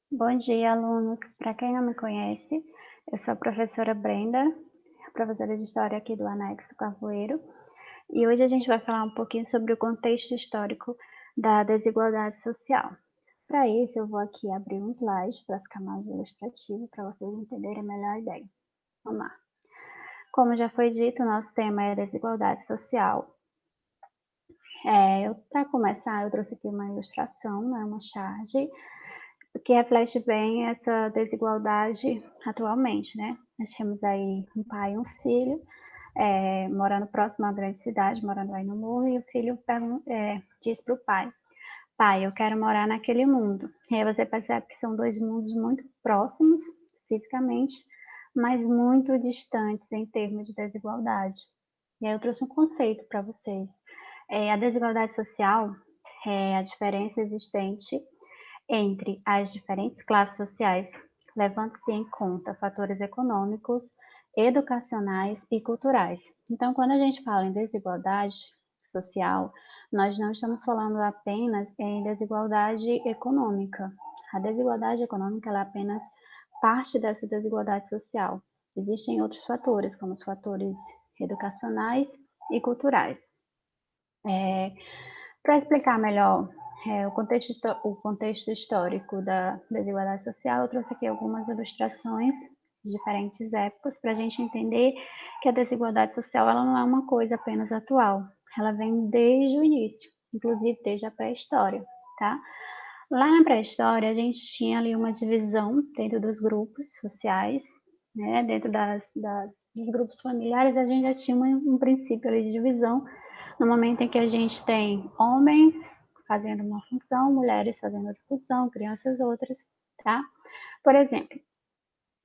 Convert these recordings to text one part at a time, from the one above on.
Bom dia, alunos. Para quem não me conhece, eu sou a professora Brenda, professora de História aqui do Anexo Carvoeiro, e hoje a gente vai falar um pouquinho sobre o contexto histórico da desigualdade social. Para isso, eu vou aqui abrir um slide para ficar mais ilustrativo, para vocês entenderem melhor a ideia. Vamos lá. Como já foi dito, o nosso tema é desigualdade social. Para começar, eu trouxe aqui uma ilustração, né, uma charge, que reflete bem essa desigualdade atualmente, né? Nós temos aí um pai e um filho, morando próximo a uma grande cidade, morando aí no morro, e o filho diz para o pai: pai, eu quero morar naquele mundo. E aí você percebe que são dois mundos muito próximos, fisicamente, mas muito distantes em termos de desigualdade. E aí eu trouxe um conceito para vocês. A desigualdade social é a diferença existente entre as diferentes classes sociais, levando-se em conta fatores econômicos, educacionais e culturais. Então, quando a gente fala em desigualdade social, nós não estamos falando apenas em desigualdade econômica. A desigualdade econômica é apenas parte dessa desigualdade social. Existem outros fatores, como os fatores educacionais e culturais. Para explicar melhor o contexto histórico da desigualdade social, eu trouxe aqui algumas ilustrações de diferentes épocas para a gente entender que a desigualdade social ela não é uma coisa apenas atual, ela vem desde o início, inclusive desde a pré-história, tá? Lá na pré-história, a gente tinha ali uma divisão dentro dos grupos sociais, né? Dentro dos grupos familiares, a gente já tinha um princípio ali de divisão, no momento em que a gente tem homens fazendo uma função, mulheres fazendo outra função, crianças outras, tá? Por exemplo,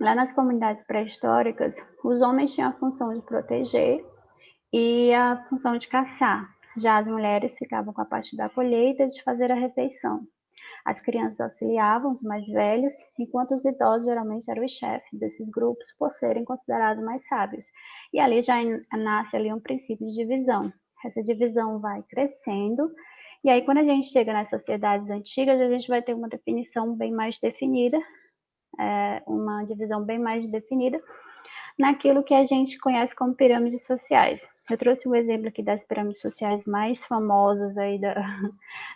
lá nas comunidades pré-históricas, os homens tinham a função de proteger e a função de caçar. Já as mulheres ficavam com a parte da colheita e de fazer a refeição. As crianças auxiliavam os mais velhos, enquanto os idosos geralmente eram os chefes desses grupos por serem considerados mais sábios. E ali já nasce ali um princípio de divisão. Essa divisão vai crescendo, e aí quando a gente chega nas sociedades antigas, a gente vai ter uma definição bem mais definida, uma divisão bem mais definida, naquilo que a gente conhece como pirâmides sociais. Eu trouxe um exemplo aqui das pirâmides sociais mais famosas aí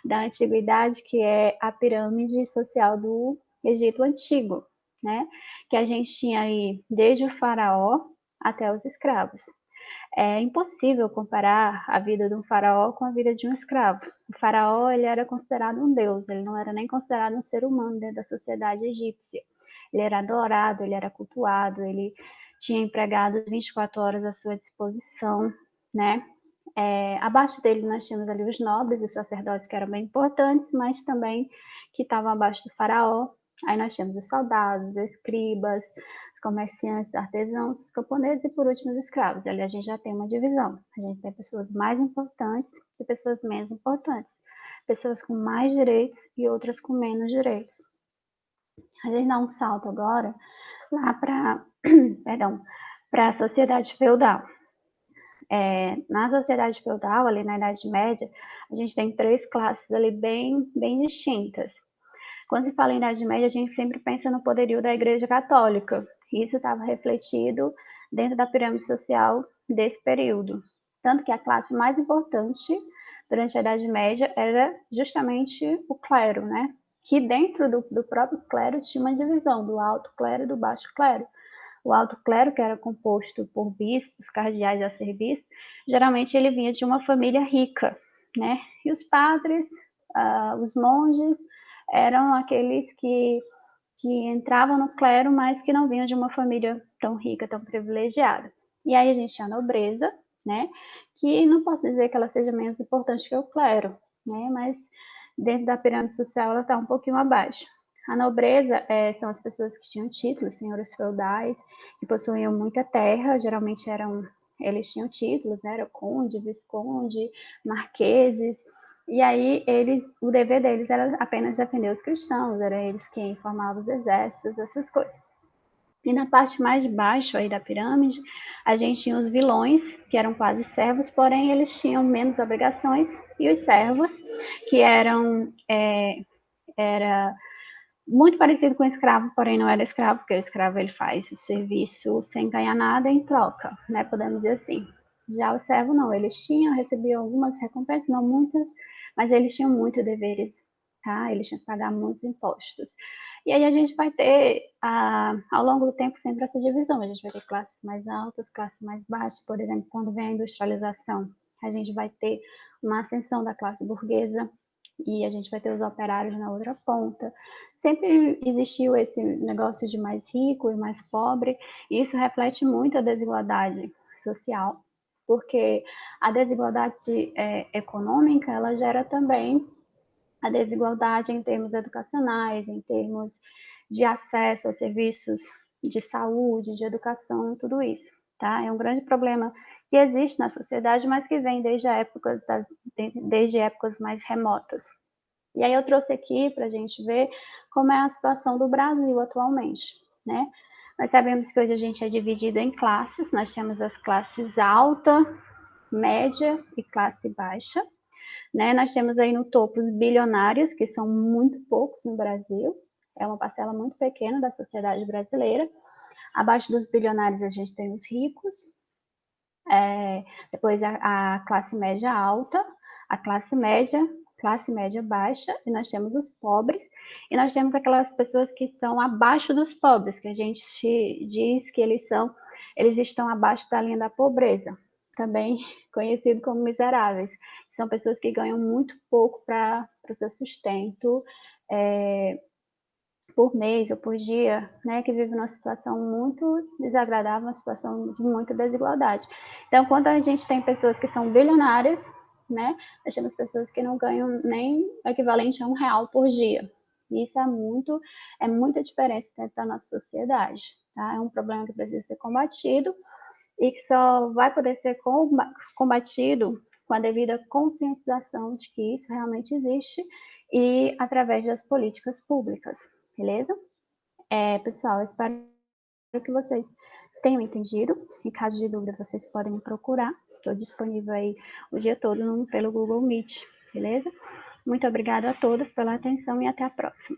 da antiguidade, que é a pirâmide social do Egito Antigo, né? Que a gente tinha aí desde o faraó até os escravos. É impossível comparar a vida de um faraó com a vida de um escravo. O faraó ele era considerado um deus, ele não era nem considerado um ser humano dentro da sociedade egípcia. Ele era adorado, ele era cultuado, ele tinha empregados 24 horas à sua disposição, né? Abaixo dele nós tínhamos ali os nobres, os sacerdotes que eram bem importantes, mas também que estavam abaixo do faraó. Aí nós tínhamos os soldados, os escribas, os comerciantes, artesãos, os camponeses e, por último, os escravos. Ali a gente já tem uma divisão. A gente tem pessoas mais importantes e pessoas menos importantes. Pessoas com mais direitos e outras com menos direitos. A gente dá um salto agora lá para, perdão, para a sociedade feudal. Na sociedade feudal, ali na Idade Média, a gente tem três classes ali bem distintas. Quando se fala em Idade Média, a gente sempre pensa no poderio da Igreja Católica. Isso estava refletido dentro da pirâmide social desse período. Tanto que a classe mais importante durante a Idade Média era justamente o clero, né? Que dentro do próprio clero tinha uma divisão do alto clero e do baixo clero. O alto clero, que era composto por bispos, cardeais e arcebispos, geralmente ele vinha de uma família rica, né? E os padres, os monges, eram aqueles que entravam no clero, mas que não vinham de uma família tão rica, tão privilegiada. E aí a gente tinha a nobreza, né? Que não posso dizer que ela seja menos importante que o clero, né? Mas dentro da pirâmide social ela está um pouquinho abaixo. A nobreza são as pessoas que tinham títulos, senhores feudais, que possuíam muita terra, geralmente eles tinham títulos, né? Era conde, visconde, marqueses, e aí o dever deles era apenas defender os cristãos, era eles quem formavam os exércitos, essas coisas. E na parte mais de baixo aí da pirâmide, a gente tinha os vilões, que eram quase servos, porém eles tinham menos obrigações, e os servos, que era muito parecido com o escravo, porém não era escravo, porque o escravo ele faz o serviço sem ganhar nada em troca, né? Podemos dizer assim. Já o servo não, eles recebiam algumas recompensas, não muitas, mas eles tinham muitos deveres, tá? Eles tinham que pagar muitos impostos. E aí a gente vai ter, ao longo do tempo, sempre essa divisão. A gente vai ter classes mais altas, classes mais baixas. Por exemplo, quando vem a industrialização, a gente vai ter uma ascensão da classe burguesa e a gente vai ter os operários na outra ponta. Sempre existiu esse negócio de mais rico e mais pobre, e isso reflete muito a desigualdade social, porque a desigualdade econômica, ela gera também a desigualdade em termos educacionais, em termos de acesso a serviços de saúde, de educação, tudo isso, tá? É um grande problema que existe na sociedade, mas que vem desde épocas mais remotas. E aí eu trouxe aqui para a gente ver como é a situação do Brasil atualmente, né? Nós sabemos que hoje a gente é dividido em classes, nós temos as classes alta, média e classe baixa, né? Nós temos aí no topo os bilionários, que são muito poucos no Brasil, é uma parcela muito pequena da sociedade brasileira. Abaixo dos bilionários a gente tem os ricos, depois a classe média alta, a classe média baixa, e nós temos os pobres, e nós temos aquelas pessoas que estão abaixo dos pobres, que a gente diz que eles estão abaixo da linha da pobreza, também conhecido como miseráveis. São pessoas que ganham muito pouco para o seu sustento, por mês ou por dia, né, que vive numa situação muito desagradável, uma situação de muita desigualdade. Então, quando a gente tem pessoas que são bilionárias, né, nós temos pessoas que não ganham nem o equivalente a R$ 1 por dia. Isso é muita diferença dentro da nossa sociedade, tá? É um problema que precisa ser combatido e que só vai poder ser combatido com a devida conscientização de que isso realmente existe e através das políticas públicas, beleza? Pessoal, eu espero que vocês tenham entendido. Em caso de dúvida, vocês podem me procurar. Estou disponível aí o dia todo pelo Google Meet, beleza? Muito obrigada a todos pela atenção e até a próxima.